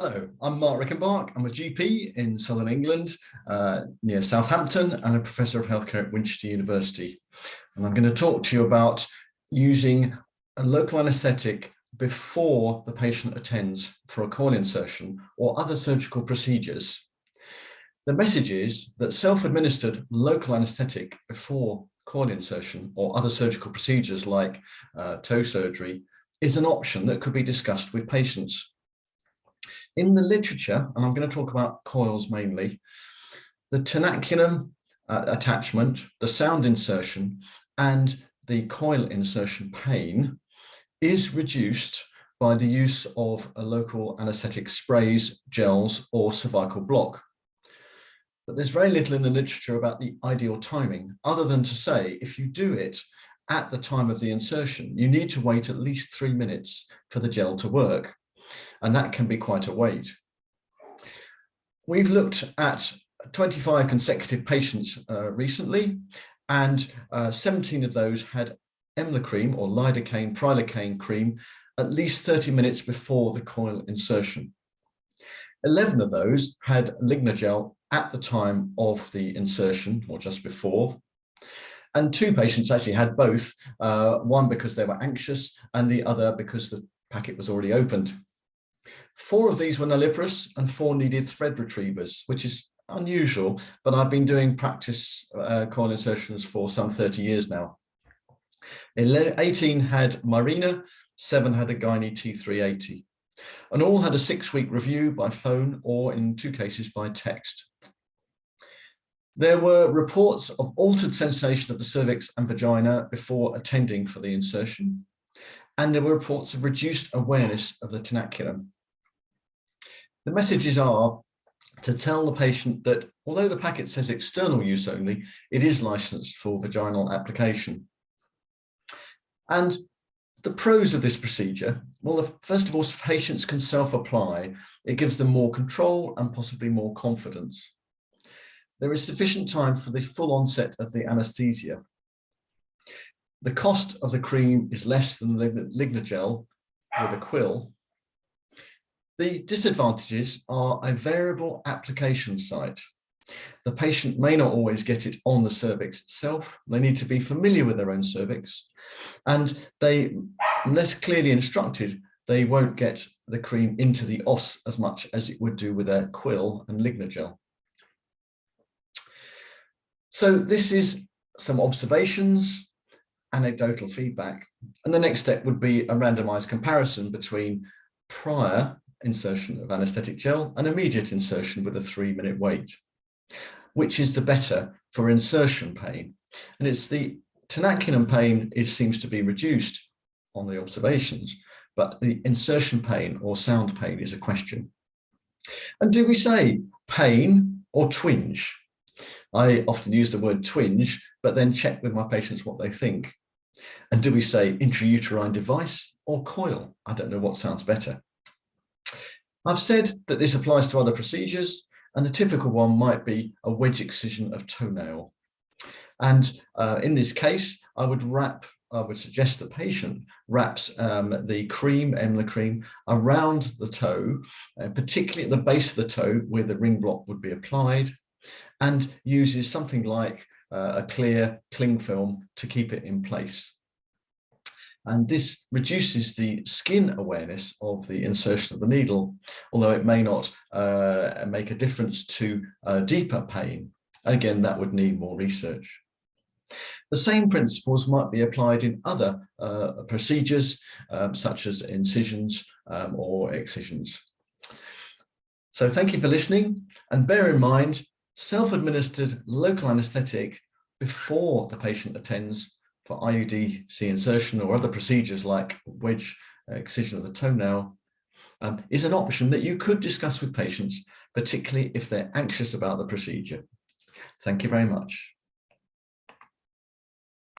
Hello, I'm Mark Rickenbach. I'm a GP in Southern England, near Southampton, and a Professor of Healthcare at Winchester University. And I'm going to talk to you about using a local anaesthetic before the patient attends for a coil insertion or other surgical procedures. The message is that self-administered local anaesthetic before coil insertion or other surgical procedures like toe surgery is an option that could be discussed with patients. In the literature, and I'm going to talk about coils mainly, the tenaculum attachment, the sound insertion, and the coil insertion pain is reduced by the use of a local anaesthetic sprays, gels, or cervical block. But there's very little in the literature about the ideal timing, other than to say if you do it at the time of the insertion, you need to wait at least 3 minutes for the gel to work. And that can be quite a wait. We've looked at 25 consecutive patients recently, and 17 of those had Emla cream or lidocaine, prilocaine cream at least 30 minutes before the coil insertion. 11 of those had Lignogel at the time of the insertion or just before. And 2 patients actually had both, one because they were anxious and the other because the packet was already opened. 4 of these were nulliparous and 4 needed thread retrievers, which is unusual, but I've been doing practice coil insertions for some 30 years now. 18 had Mirena, 7 had a Gynae T380, and all had a 6-week review by phone or in 2 cases by text. There were reports of altered sensation of the cervix and vagina before attending for the insertion, and there were reports of reduced awareness of the tenaculum. The messages are to tell the patient that although the packet says external use only, it is licensed for vaginal application. And the pros of this procedure, well, first of all, patients can self-apply. It gives them more control and possibly more confidence. There is sufficient time for the full onset of the anaesthesia. The cost of the cream is less than the Lignogel with a quill. The disadvantages are a variable application site. The patient may not always get it on the cervix itself. They need to be familiar with their own cervix, and they, unless clearly instructed, they won't get the cream into the os as much as it would do with a quill and Lignogel. So this is some observations, anecdotal feedback, and the next step would be a randomized comparison between prior insertion of anaesthetic gel and immediate insertion with a 3-minute wait. Which is the better for insertion pain? And it's the tenaculum pain seems to be reduced on the observations, but the insertion pain or sound pain is a question. And do we say pain or twinge? I often use the word twinge, but then check with my patients what they think. And do we say intrauterine device or coil? I don't know what sounds better. I've said that this applies to other procedures, and the typical one might be a wedge excision of toenail. And in this case, I would suggest the patient wraps the cream, Emla cream, around the toe, particularly at the base of the toe where the ring block would be applied, and uses something like a clear cling film to keep it in place. And this reduces the skin awareness of the insertion of the needle, although it may not make a difference to deeper pain. Again, that would need more research. The same principles might be applied in other procedures, such as incisions or excisions. So thank you for listening, and bear in mind, self-administered local anaesthetic before the patient attends for IUCD insertion or other procedures like wedge excision of the toenail is an option that you could discuss with patients, particularly if they're anxious about the procedure. Thank you very much.